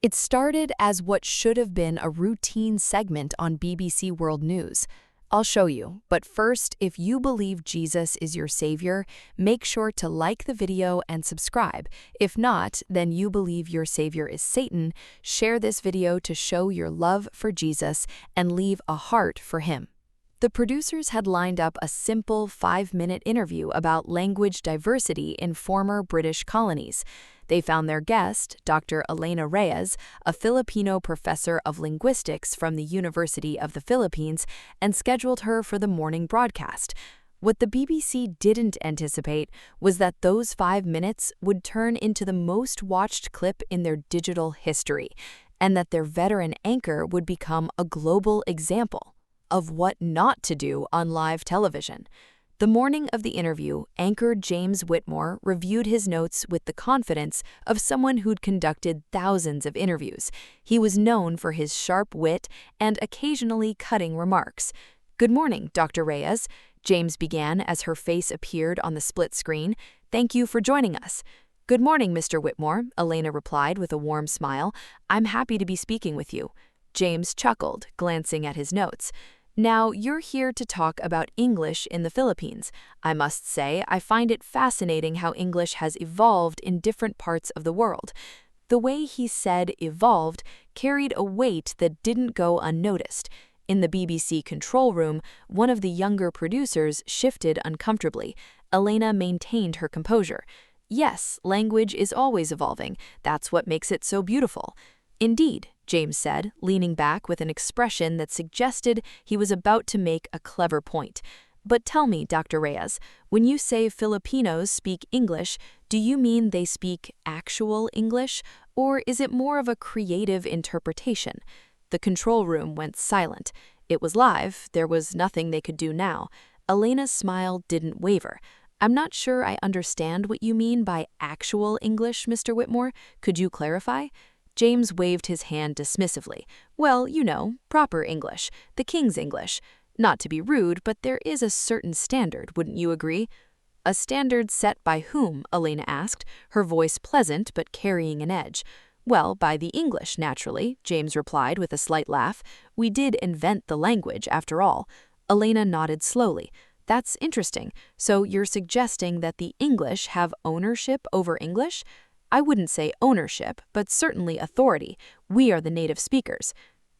It started as what should have been a routine segment on BBC World News. I'll show you, but first, if you believe Jesus is your savior, make sure to like the video and subscribe. If not, then you believe your savior is Satan, share this video to show your love for Jesus and leave a heart for him. The producers had lined up a simple 5-minute interview about language diversity in former British colonies. They found their guest, Dr. Elena Reyes, a Filipino professor of linguistics from the University of the Philippines, and scheduled her for the morning broadcast. What the BBC didn't anticipate was that those 5 minutes would turn into the most watched clip in their digital history, and that their veteran anchor would become a global example of what not to do on live television. The morning of the interview, anchor James Whitmore reviewed his notes with the confidence of someone who'd conducted thousands of interviews. He was known for his sharp wit and occasionally cutting remarks. "Good morning, Dr. Reyes," James began as her face appeared on the split screen. "Thank you for joining us." "Good morning, Mr. Whitmore," Elena replied with a warm smile. "I'm happy to be speaking with you." James chuckled, glancing at his notes. "Now, you're here to talk about English in the Philippines. I must say, I find it fascinating how English has evolved in different parts of the world." The way he said evolved carried a weight that didn't go unnoticed. In the BBC control room, one of the younger producers shifted uncomfortably. Elena maintained her composure. "Yes, language is always evolving. That's what makes it so beautiful." "Indeed," James said, leaning back with an expression that suggested he was about to make a clever point. "But tell me, Dr. Reyes, when you say Filipinos speak English, do you mean they speak actual English, or is it more of a creative interpretation?" The control room went silent. It was live, there was nothing they could do now. Elena's smile didn't waver. "I'm not sure I understand what you mean by actual English, Mr. Whitmore. Could you clarify?" James waved his hand dismissively. "Well, you know, proper English, the King's English. Not to be rude, but there is a certain standard, wouldn't you agree?" "A standard set by whom?" Elena asked, her voice pleasant but carrying an edge. "Well, by the English, naturally," James replied with a slight laugh. "We did invent the language, after all." Elena nodded slowly. "That's interesting. So you're suggesting that the English have ownership over English?" "I wouldn't say ownership, but certainly authority. We are the native speakers."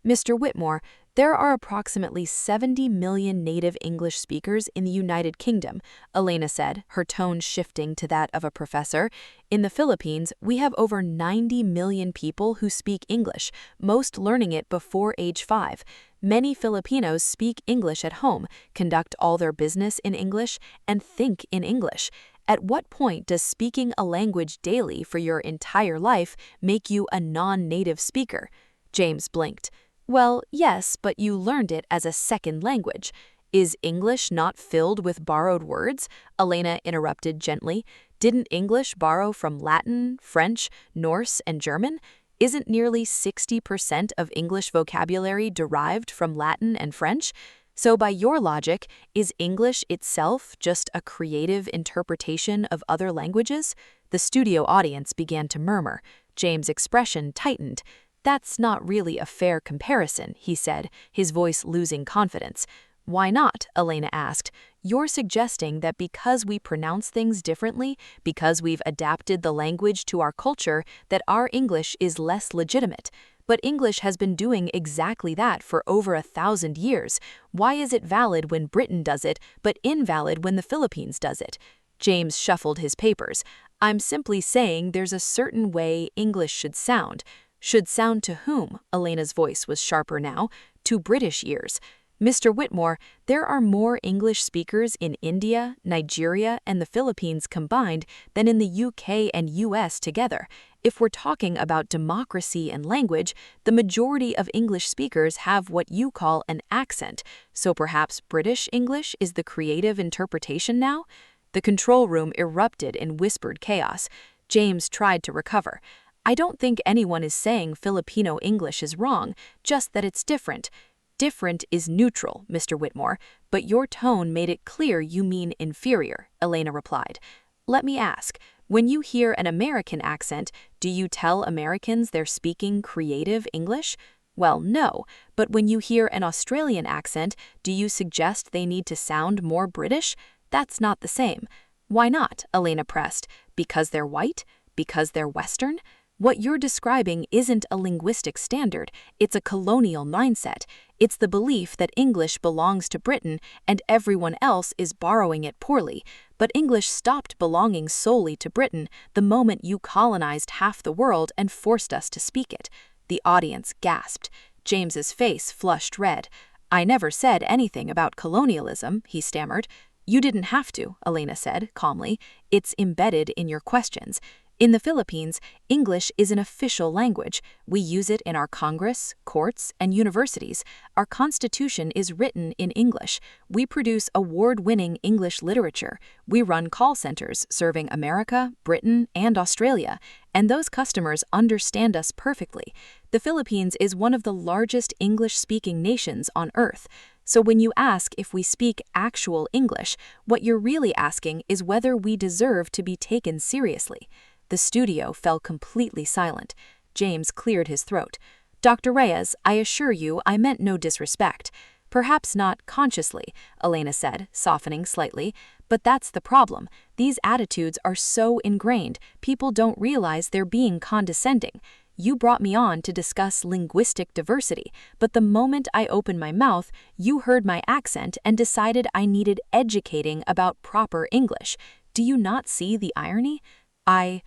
"Mr. Whitmore, there are approximately 70 million native English speakers in the United Kingdom," Elena said, her tone shifting to that of a professor. "In the Philippines, we have over 90 million people who speak English, most learning it before age 5. Many Filipinos speak English at home, conduct all their business in English, and think in English. At what point does speaking a language daily for your entire life make you a non-native speaker?" James blinked. "Well, yes, but you learned it as a second language." "Is English not filled with borrowed words?" Elena interrupted gently. "Didn't English borrow from Latin, French, Norse, and German? Isn't nearly 60% of English vocabulary derived from Latin and French? So by your logic, is English itself just a creative interpretation of other languages?" The studio audience began to murmur. James' expression tightened. "That's not really a fair comparison," he said, his voice losing confidence. "Why not?" Elena asked. "You're suggesting that because we pronounce things differently, because we've adapted the language to our culture, that our English is less legitimate. But English has been doing exactly that for over 1,000 years. Why is it valid when Britain does it, but invalid when the Philippines does it?" James shuffled his papers. "I'm simply saying there's a certain way English should sound." "Should sound to whom?" Elena's voice was sharper now. "To British ears. Mr. Whitmore, there are more English speakers in India, Nigeria, and the Philippines combined than in the UK and US together. If we're talking about democracy and language, the majority of English speakers have what you call an accent, so perhaps British English is the creative interpretation now?" The control room erupted in whispered chaos. James tried to recover. "I don't think anyone is saying Filipino English is wrong, just that it's different." "Different is neutral, Mr. Whitmore, but your tone made it clear you mean inferior," Elena replied. "Let me ask, When you hear an American accent, do you tell Americans they're speaking creative English? Well, no, but when you hear an Australian accent, do you suggest they need to sound more British? That's not the same. Why not? Elena pressed. Because they're white? Because they're Western? What you're describing isn't a linguistic standard, it's a colonial mindset. It's the belief that English belongs to Britain and everyone else is borrowing it poorly. But English stopped belonging solely to Britain the moment you colonized half the world and forced us to speak it. The audience gasped. James's face flushed red. I never said anything about colonialism, he stammered. You didn't have to, Elena said calmly. It's embedded in your questions. In the Philippines, English is an official language. We use it in our Congress, courts, and universities. Our Constitution is written in English. We produce award-winning English literature. We run call centers serving America, Britain, and Australia. And those customers understand us perfectly. The Philippines is one of the largest English-speaking nations on Earth. So when you ask if we speak actual English, what you're really asking is whether we deserve to be taken seriously. The studio fell completely silent. James cleared his throat. Dr. Reyes, I assure you I meant no disrespect. Perhaps not consciously, Elena said, softening slightly. But that's the problem. These attitudes are so ingrained, people don't realize they're being condescending. You brought me on to discuss linguistic diversity, but the moment I opened my mouth, you heard my accent and decided I needed educating about proper English. Do you not see the irony? I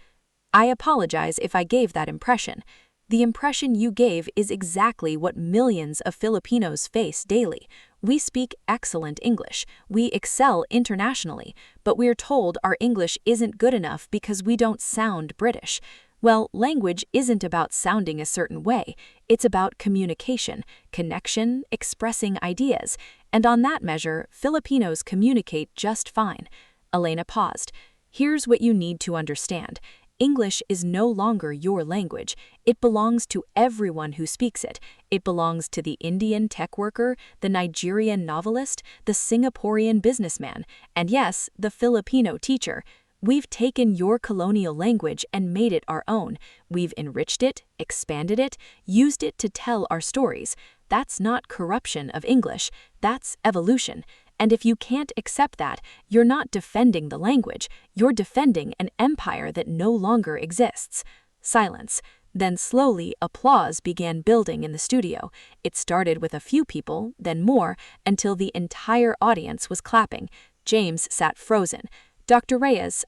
apologize if I gave that impression. The impression you gave is exactly what millions of Filipinos face daily. We speak excellent English. We excel internationally, but we're told our English isn't good enough because we don't sound British. Well, language isn't about sounding a certain way. It's about communication, connection, expressing ideas. And on that measure, Filipinos communicate just fine. Elena paused. Here's what you need to understand. English is no longer your language. It belongs to everyone who speaks it. It belongs to the Indian tech worker, the Nigerian novelist, the Singaporean businessman, and yes, the Filipino teacher. We've taken your colonial language and made it our own. We've enriched it, expanded it, used it to tell our stories. That's not corruption of English. That's evolution. And if you can't accept that, you're not defending the language, you're defending an empire that no longer exists. Silence. Then slowly, applause began building in the studio. It started with a few people, then more, until the entire audience was clapping. James sat frozen. Dr. Reyes,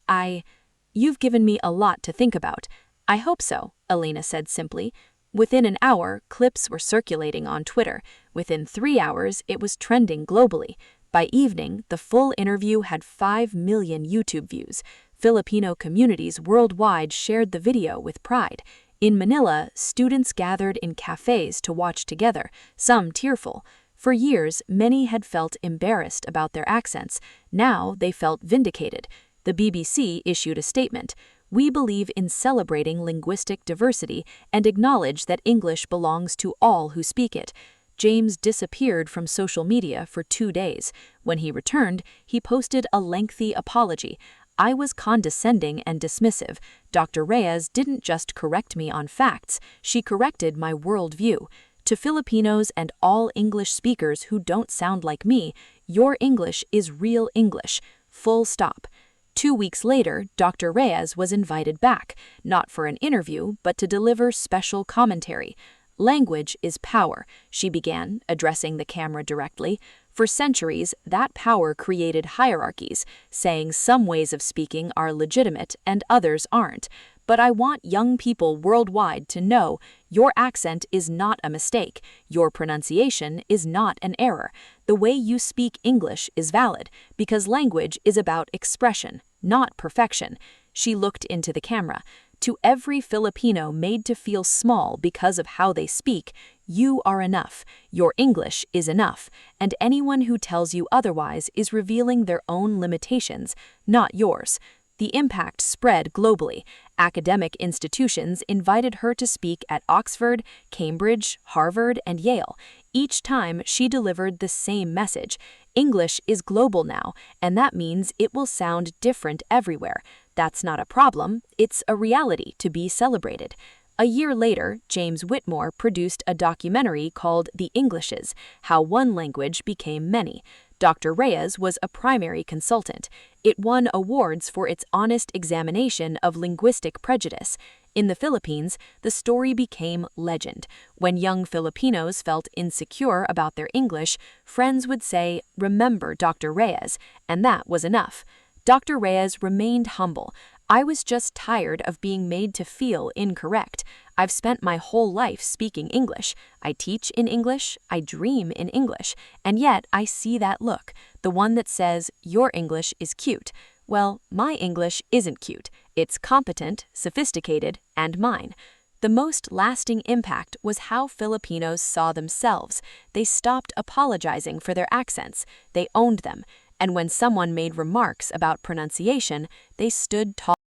You've given me a lot to think about. I hope so, Elena said simply. Within an hour, clips were circulating on Twitter. Within 3 hours, it was trending globally. By evening, the full interview had 5 million YouTube views. Filipino communities worldwide shared the video with pride. In Manila, students gathered in cafes to watch together, some tearful. For years, many had felt embarrassed about their accents. Now they felt vindicated. The BBC issued a statement. We believe in celebrating linguistic diversity and acknowledge that English belongs to all who speak it. James disappeared from social media for 2 days. When he returned, he posted a lengthy apology. I was condescending and dismissive. Dr. Reyes didn't just correct me on facts, she corrected my worldview. To Filipinos and all English speakers who don't sound like me, your English is real English. Full stop. 2 weeks later, Dr. Reyes was invited back, not for an interview, but to deliver special commentary. Language is power, she began, addressing the camera directly. For centuries, that power created hierarchies, saying some ways of speaking are legitimate and others aren't. But I want young people worldwide to know your accent is not a mistake, your pronunciation is not an error. The way you speak English is valid, because language is about expression, not perfection. She looked into the camera. To every Filipino made to feel small because of how they speak, you are enough. Your English is enough. And anyone who tells you otherwise is revealing their own limitations, not yours. The impact spread globally. Academic institutions invited her to speak at Oxford, Cambridge, Harvard, and Yale. Each time she delivered the same message: English is global now, and that means it will sound different everywhere. That's not a problem, it's a reality to be celebrated. A year later, James Whitmore produced a documentary called The Englishes: How One Language Became Many. Dr. Reyes was a primary consultant. It won awards for its honest examination of linguistic prejudice. In the Philippines, the story became legend. When young Filipinos felt insecure about their English, friends would say, "Remember Dr. Reyes," and that was enough. Dr. Reyes remained humble. "I was just tired of being made to feel incorrect. I've spent my whole life speaking English. I teach in English, I dream in English, and yet I see that look, the one that says, 'Your English is cute.' Well, my English isn't cute. It's competent, sophisticated, and mine." The most lasting impact was how Filipinos saw themselves. They stopped apologizing for their accents. They owned them. And when someone made remarks about pronunciation, they stood tall.